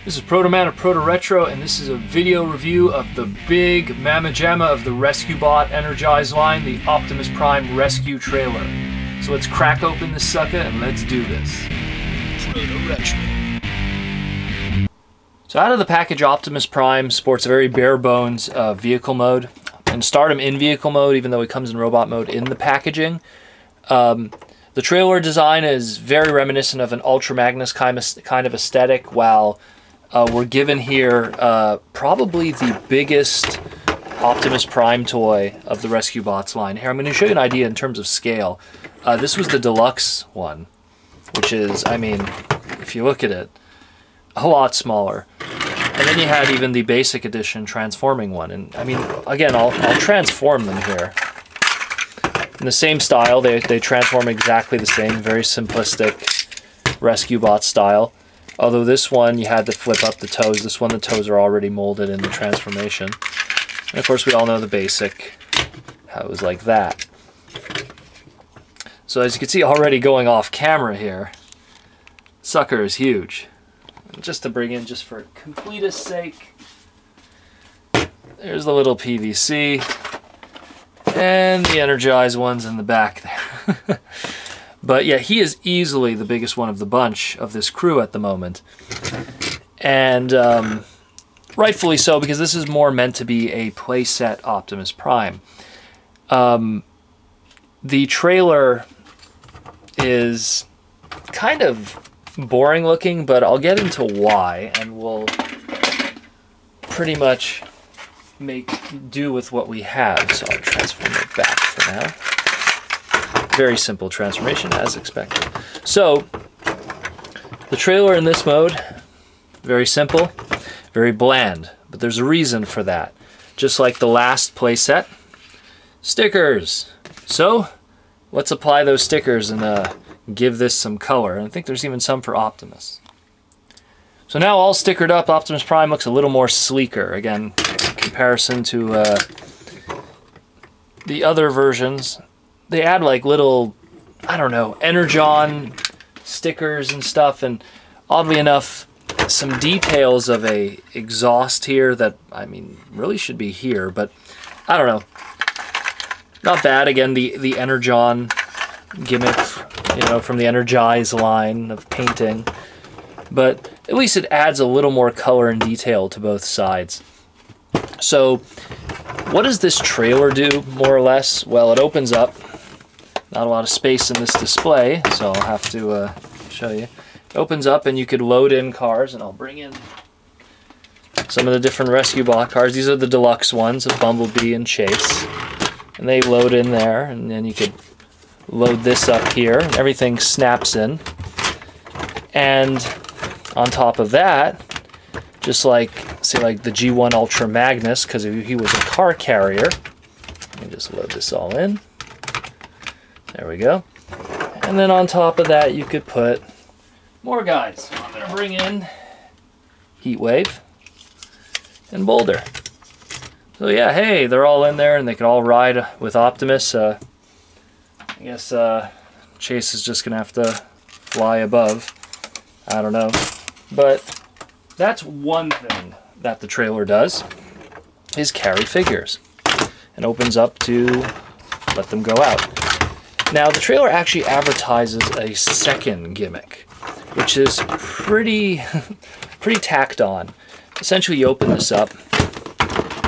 This is Protoman of ProtoRetro, and this is a video review of the big mamma jamma of the Rescue Bot Energize line, the Optimus Prime Rescue trailer. So let's crack open this sucker and let's do this. ProtoRetro. So out of the package, Optimus Prime sports a very bare bones vehicle mode. And start him in vehicle mode, even though he comes in robot mode in the packaging. The trailer design is very reminiscent of an Ultra Magnus kind of aesthetic, while we're given here probably the biggest Optimus Prime toy of the Rescue Bots line. Here, I'm going to show you an idea in terms of scale. This was the deluxe one, which is, I mean, if you look at it, a lot smaller. And then you had even the basic edition transforming one. And I mean, again, I'll transform them here. In the same style, they transform exactly the same, very simplistic Rescue Bot style. Although this one, you had to flip up the toes. This one, the toes are already molded in the transformation. And of course, we all know the basic, how it was like that. So as you can see already going off camera here, sucker is huge. Just to bring in, just for completeness sake, there's the little PVC, and the Energize one's in the back there. But yeah, he is easily the biggest one of the bunch of this crew at the moment. And rightfully so, because this is more meant to be a playset Optimus Prime. The trailer is kind of boring looking, but I'll get into why, and we'll pretty much make do with what we have. So I'll transform it back for now. Very simple transformation, as expected. So the trailer in this mode, very simple, very bland, but there's a reason for that. Just like the last playset, stickers. So let's apply those stickers and give this some color. And I think there's even some for Optimus. So now all stickered up, Optimus Prime looks a little more sleeker. Again, in comparison to the other versions. They add like little, I don't know, Energon stickers and stuff, and oddly enough, some details of a exhaust here that, I mean, really should be here, but I don't know. Not bad. Again, the Energon gimmick, you know, from the Energize line of painting, but at least it adds a little more color and detail to both sides. So what does this trailer do, more or less? Well, it opens up. Not a lot of space in this display, so I'll have to show you. It opens up and you could load in cars, and I'll bring in some of the different Rescue Bot cars. These are the deluxe ones of Bumblebee and Chase. And they load in there, and then you could load this up here, and everything snaps in. And on top of that, just like, say, like the G1 Ultra Magnus, because he was a car carrier. Let me just load this all in. There we go. And then on top of that, you could put more guys. So I'm going to bring in Heatwave and Boulder. So yeah, hey, they're all in there, and they can all ride with Optimus. I guess Chase is just going to have to fly above. I don't know. But that's one thing that the trailer does, is carry figures. And opens up to let them go out. Now, the trailer actually advertises a second gimmick, which is pretty tacked on. Essentially, you open this up,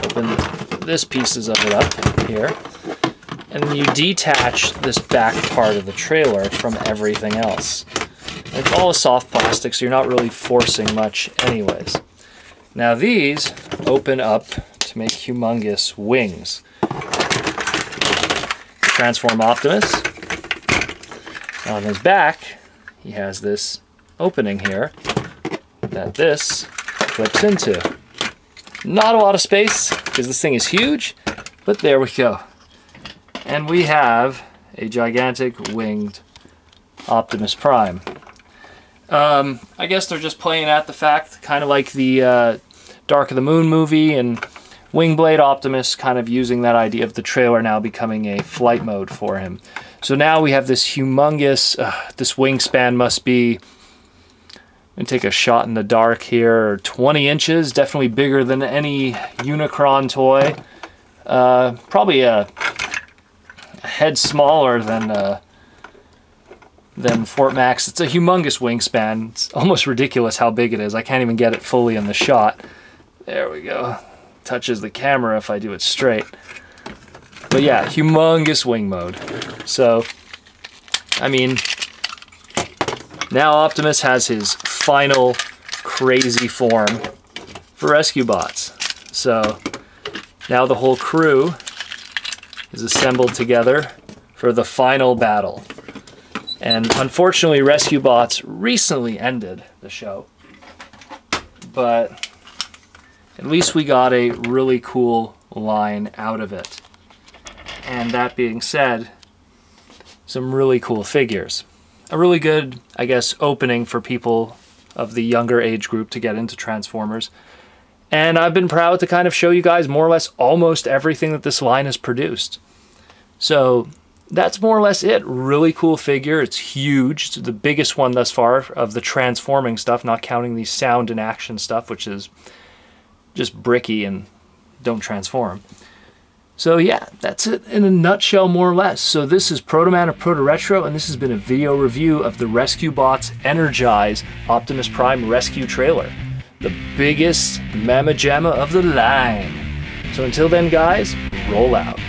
open this pieces of it up here, and you detach this back part of the trailer from everything else. It's all a soft plastic, so you're not really forcing much anyways. Now these open up to make humongous wings. Transform Optimus. On his back, he has this opening here that this clips into. Not a lot of space, because this thing is huge, but there we go. And we have a gigantic winged Optimus Prime. I guess they're just playing at the fact, kind of like the Dark of the Moon movie, and Wingblade Optimus kind of using that idea of the trailer now becoming a flight mode for him. So now we have this humongous, this wingspan must be And take a shot in the dark here. 20 inches, definitely bigger than any Unicron toy. Probably a head smaller than Fort Max. It's a humongous wingspan. It's almost ridiculous how big it is. I can't even get it fully in the shot. There we go. Touches the camera if I do it straight. But yeah, humongous wing mode. So, I mean, now Optimus has his final crazy form for rescue bots. So now the whole crew is assembled together for the final battle. And unfortunately, Rescue Bots recently ended the show. But at least we got a really cool line out of it. And that being said, some really cool figures. A really good, I guess, opening for people of the younger age group to get into Transformers. And I've been proud to kind of show you guys more or less almost everything that this line has produced. So that's more or less it. Really cool figure. It's huge. It's the biggest one thus far of the transforming stuff, not counting the sound and action stuff, which is just bricky and don't transform. So yeah, that's it in a nutshell, more or less. So this is Protoman of ProtoRetro, and this has been a video review of the Rescue Bots Energize Optimus Prime Rescue trailer. The biggest mamma jamma of the line. So until then, guys, roll out.